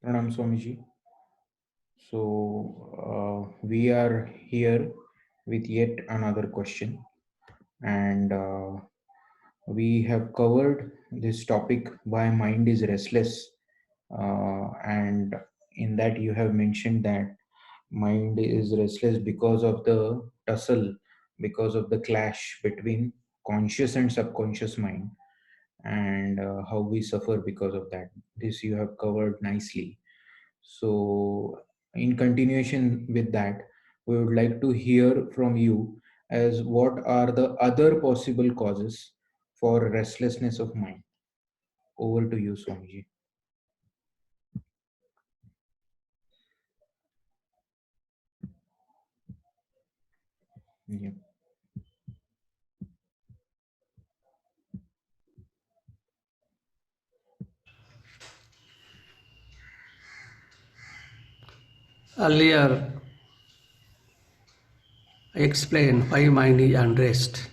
Pranam Swamiji. So we are here with yet another question, and we have covered this topic why mind is restless, and in that you have mentioned that mind is restless because of the tussle, because of the clash between conscious and subconscious mind, and how we suffer because of that. This you have covered nicely. So, in continuation with that, we would like to hear from you as what are the other possible causes for restlessness of mind. Over to you, Swamiji. Yeah. Earlier, I explained why mind is unrest.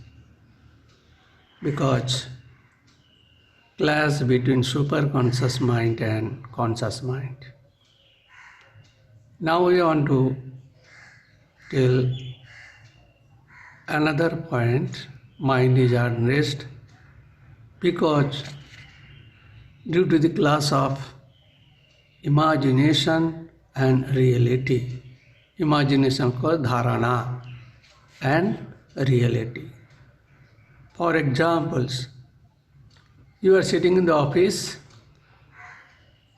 Because clash between superconscious mind and conscious mind. Now we want to tell another point. Mind is unrest because due to the clash of imagination and reality. Imagination called dharana and reality. For examples, you are sitting in the office,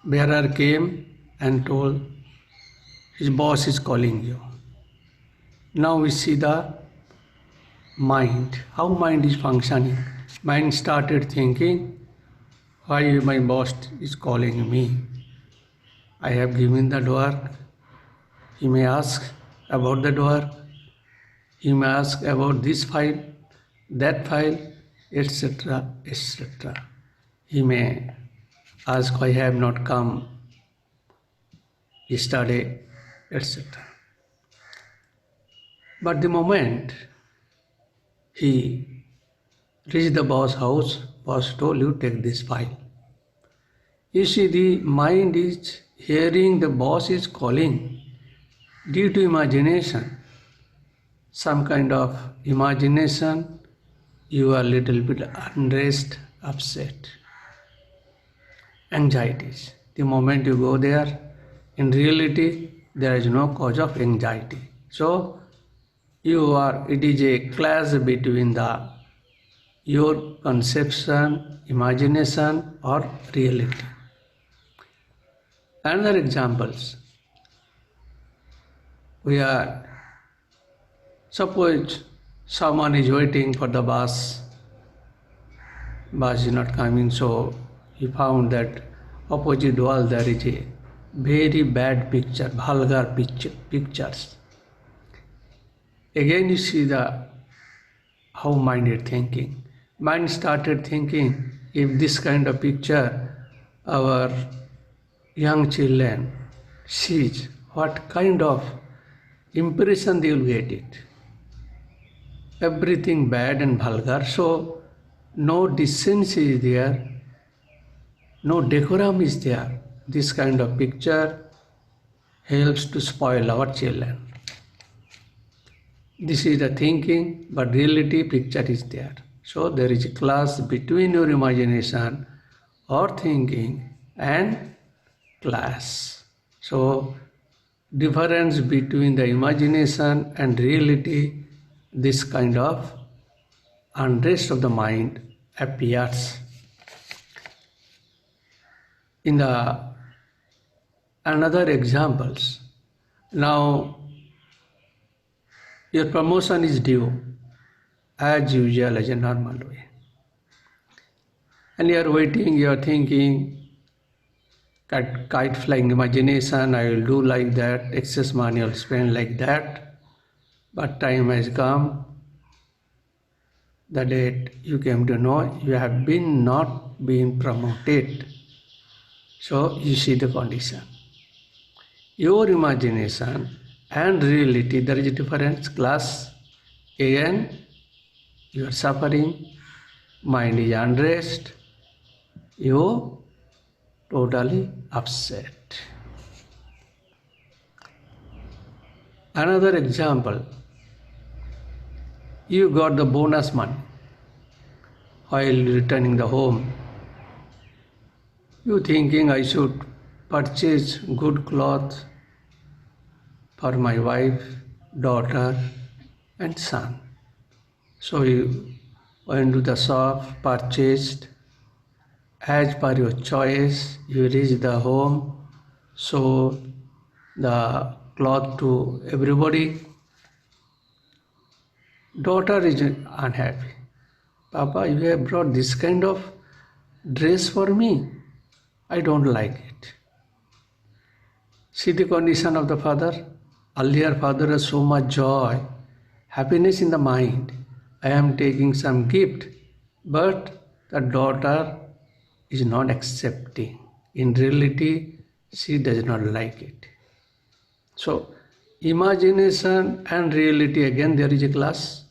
bearer came and told his boss is calling you. Now we see the mind, how mind is functioning. Mind started thinking, why my boss is calling me? I have given the work. He may ask about the work. He may ask about this file, that file, etc., etc. He may ask why I have not come yesterday, etc. But the moment he reached the boss house, boss told you take this file. You see, the mind is hearing the boss is calling due to imagination, some kind of imagination, you are little bit unrest, upset, anxieties. The moment you go there, in reality, there is no cause of anxiety. So, it is a clash between your conception, imagination, or reality. Another examples, we are, suppose someone is waiting for the bus is not coming, so he found that opposite wall there is a very bad picture, vulgar pictures. Again you see the how mind is thinking. Mind started thinking, if this kind of picture our young children sees, what kind of impression they will get it. Everything bad and vulgar, so no decency is there, no decorum is there. This kind of picture helps to spoil our children. This is the thinking, but reality picture is there. So there is a clash between your imagination or thinking and clash. So difference between the imagination and reality, this kind of unrest of the mind appears. In the another examples, now your promotion is due as usual, as a normal way, and you are waiting, you are thinking, kite flying imagination, I will do like that, excess money I'll spend like that, but time has come, the date you came to know you have been not been promoted. So you see the condition. Your imagination and reality, there is a difference, class. Again, you are suffering, mind is unrest, you totally upset. Another example, you got the bonus money while returning the home. You thinking I should purchase good clothes for my wife, daughter and son. So you went to the shop, purchased as per your choice, you reach the home, show the cloth to everybody. Daughter is unhappy. Papa, you have brought this kind of dress for me. I don't like it. See the condition of the father. Earlier father has so much joy, happiness in the mind. I am taking some gift, but the daughter is not accepting. In reality, she does not like it. So, imagination and reality, again there is a class.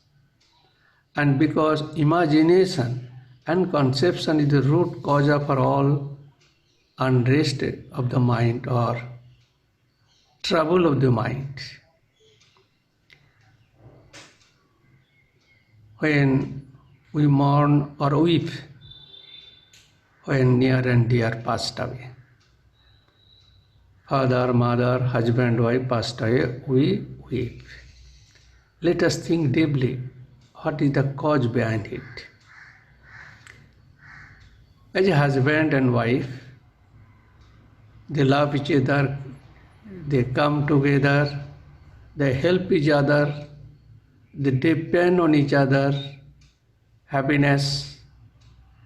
And because imagination and conception is the root cause of all unrest of the mind or trouble of the mind. When we mourn or weep when near and dear passed away, father, mother, husband, wife passed away, we weep. Let us think deeply, what is the cause behind it? As a husband and wife, they love each other, they come together, they help each other, they depend on each other, happiness.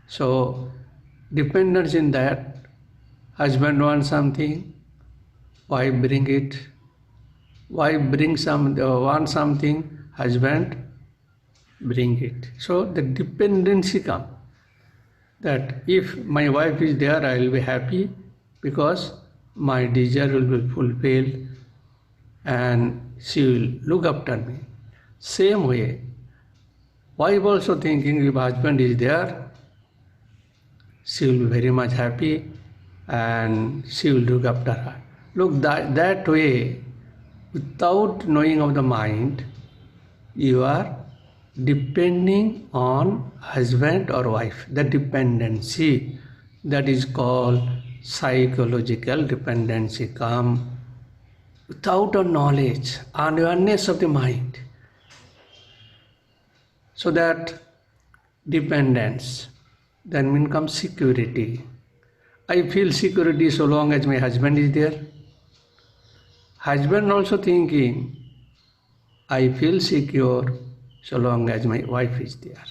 So, dependence in that, husband wants something, wife bring it, wife want something, husband bring it. So the dependency comes. That if my wife is there, I will be happy because my desire will be fulfilled and she will look after me. Same way, wife also thinking if husband is there, she will be very much happy and she will look after her. Look, that way, without knowing of the mind, you are depending on husband or wife. The dependency, that is called psychological dependency, come without a knowledge, awareness of the mind. So that dependence, then comes security. I feel security so long as my husband is there. Husband also thinking, I feel secure so long as my wife is there.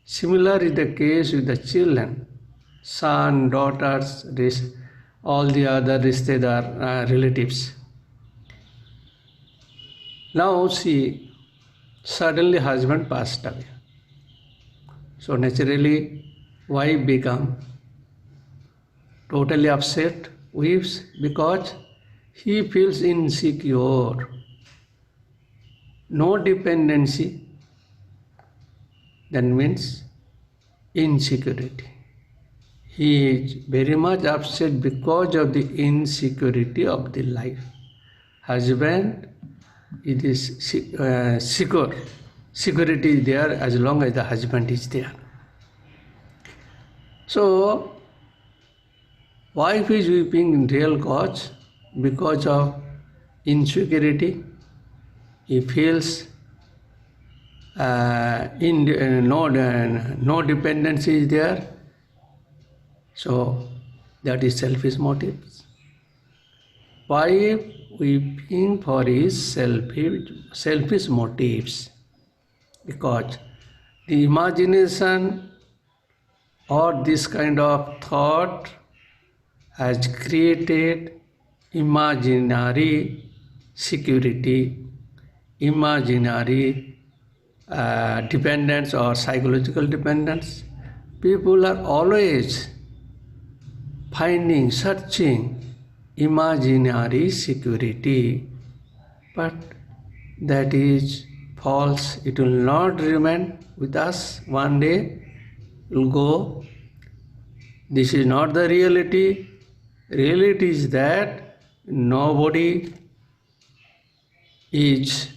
Similar is the case with the children, son, daughters, all the other relatives. Now see, suddenly husband passed away. So naturally, wife become totally upset, weeps because he feels insecure. No dependency, that means insecurity. He is very much upset because of the insecurity of the life. Husband, it is secure. Security is there as long as the husband is there. So, wife is weeping in real cause because of insecurity. He feels no dependency is there. So that is selfish motives. Wife weeping for his selfish motives, because the imagination or this kind of thought has created imaginary security, imaginary dependence or psychological dependence. People are always finding, searching imaginary security, but that is false. It will not remain with us. One day it will go. This is not the reality. Reality is that nobody is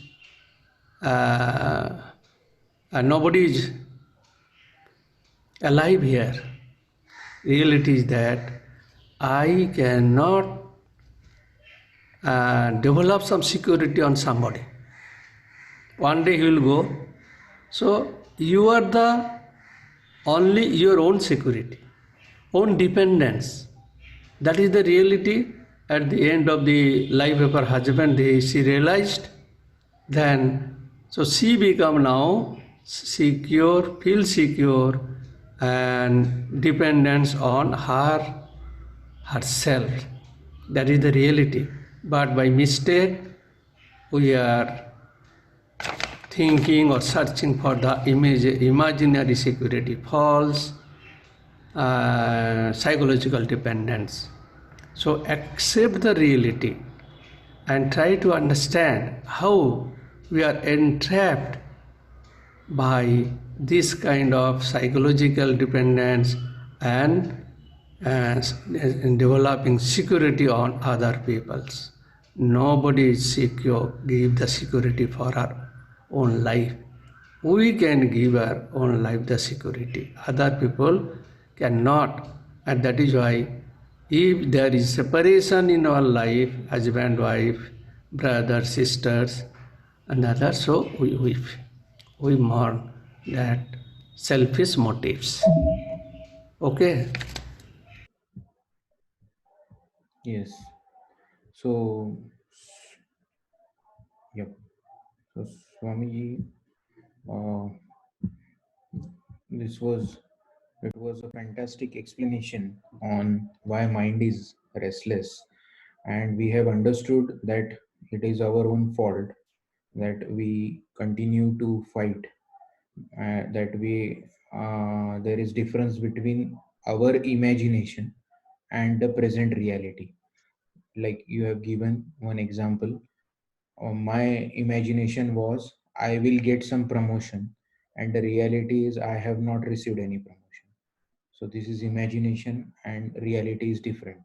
uh, nobody is alive here. Reality is that I cannot develop some security on somebody. One day he will go. So you are the only your own security, own dependence. That is the reality. At the end of the life of her husband, she realized. Then, so she become now secure, feel secure, and dependence on herself. That is the reality. But by mistake, we are thinking or searching for the imaginary security, false psychological dependence. So accept the reality and try to understand how we are entrapped by this kind of psychological dependence and developing security on other people's. Nobody is secure, give the security for our own life. We can give our own life the security. Other people cannot. And that is why if there is separation in our life, husband, wife, brothers, sisters, and others, so we mourn that selfish motives. Okay. Yes. So, yep. So, Swamiji, uh, this was it was a fantastic explanation on why mind is restless, and we have understood that it is our own fault that we continue to fight, that we there is difference between our imagination and the present reality. Like you have given one example, my imagination was I will get some promotion, and the reality is I have not received any promotion. So this is imagination and reality is different.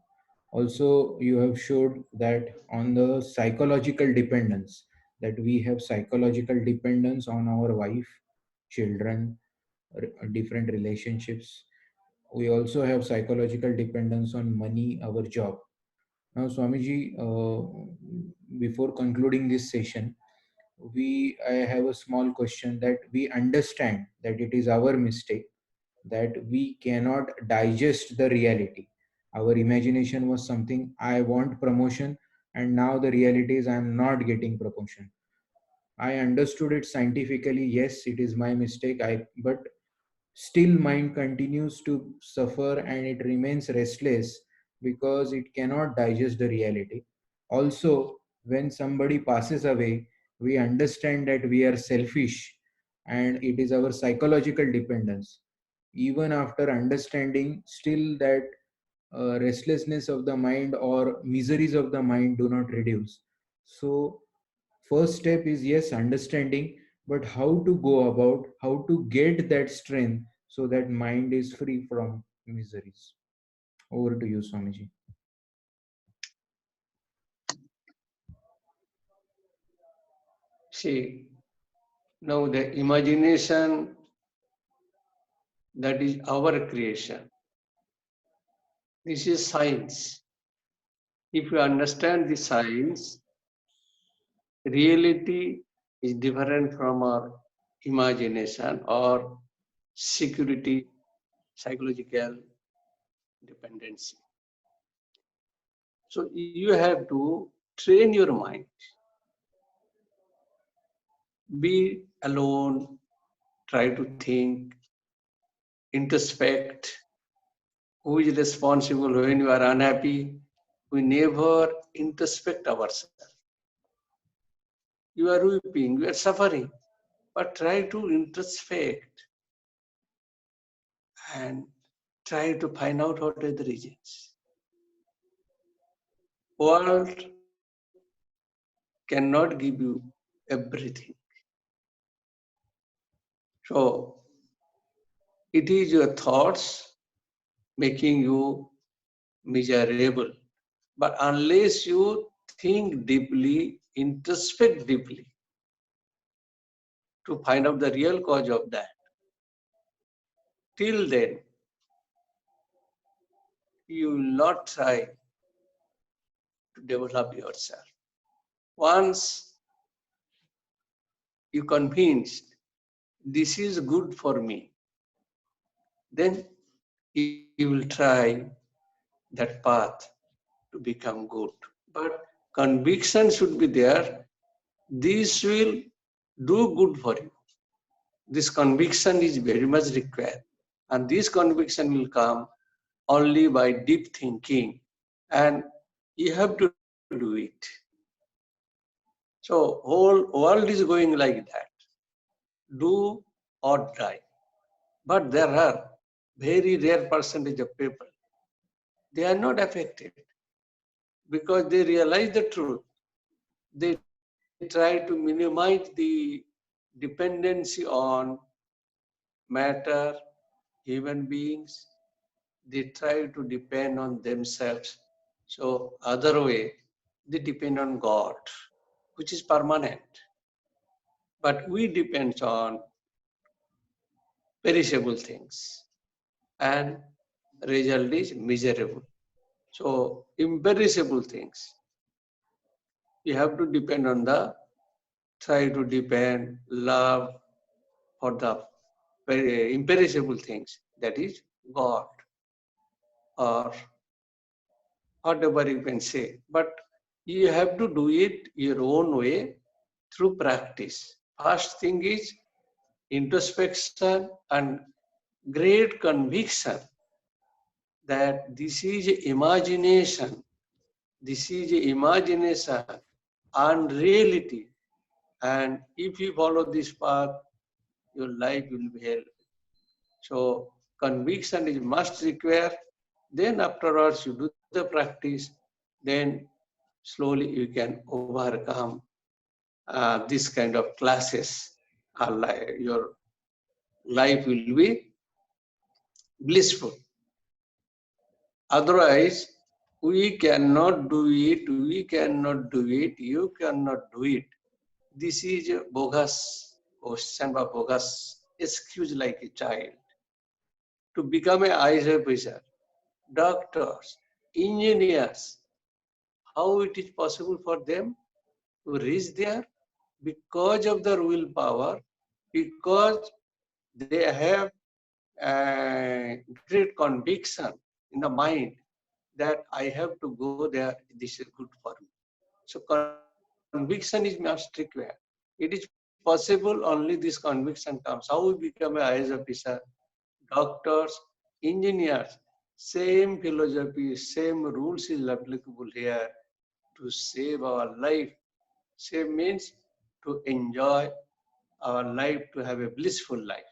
Also, you have showed that on the psychological dependence, that we have psychological dependence on our wife, children, different relationships. We also have psychological dependence on money, our job. Now, Swamiji, before concluding this session, I have a small question that we understand that it is our mistake, that we cannot digest the reality. Our imagination was something I want promotion, and now the reality is I'm not getting promotion. I understood it scientifically. Yes, it is my mistake. But still mind continues to suffer and it remains restless because it cannot digest the reality. Also, when somebody passes away, we understand that we are selfish and it is our psychological dependence. Even after understanding, still that restlessness of the mind or miseries of the mind do not reduce. So first step is yes, understanding, but how to go about, how to get that strength so that mind is free from miseries. Over to you, Swamiji. See, now the imagination, that is our creation. This is science. If you understand the science, reality is different from our imagination or security, psychological dependency. So you have to train your mind. Be alone, try to think, introspect. Who is responsible when you are unhappy? We never introspect ourselves. You are weeping, you are suffering, but try to introspect and try to find out what are the reasons. World cannot give you everything. So it is your thoughts making you miserable. But unless you think deeply, introspect deeply to find out the real cause of that. Till then, you will not try to develop yourself. Once you convinced this is good for me, then you will try that path to become good. But conviction should be there. This will do good for you. This conviction is very much required. And this conviction will come only by deep thinking. And you have to do it. So whole world is going like that. Do or die. But there are very rare percentage of people. They are not affected because they realize the truth. They try to minimize the dependency on matter, human beings. They try to depend on themselves. So other way, they depend on God, which is permanent. But we depend on perishable things, and result is miserable. So imperishable things, you have to depend on the, try to depend, love for the imperishable things, that is God or whatever you can say. But you have to do it your own way through practice. First thing is introspection and great conviction that this is imagination, this is imagination and reality. And if you follow this path, your life will be hell. So conviction is must require. Then afterwards you do the practice, then slowly you can overcome this kind of classes. Your life will be blissful. Otherwise, we cannot do it, we cannot do it, you cannot do it. This is a bogus question or bogus excuse like a child. To become an IAS officer, doctors, engineers, how it is possible for them to reach there? Because of their willpower, because they have great conviction in the mind that I have to go there, this is good for me. So conviction is must required. It is possible only this conviction comes. How we become an IAS officer, doctors, engineers, same philosophy, same rules is applicable here to save our life. Save means to enjoy our life, to have a blissful life.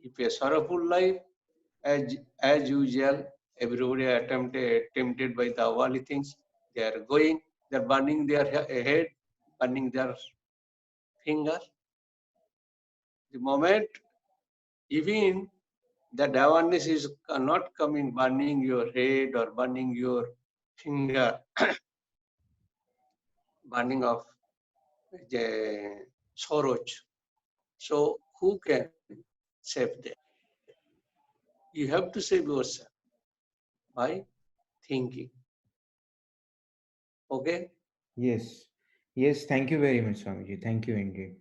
If a sorrowful life, as usual, everybody tempted by the worldly things. They are going, they are burning their head, burning their finger. The moment even that awareness is not coming, burning your head or burning your finger, burning of the sorrows. So who can save them? You have to save yourself by thinking. Okay? Yes. Yes. Thank you very much, Swamiji. Thank you indeed.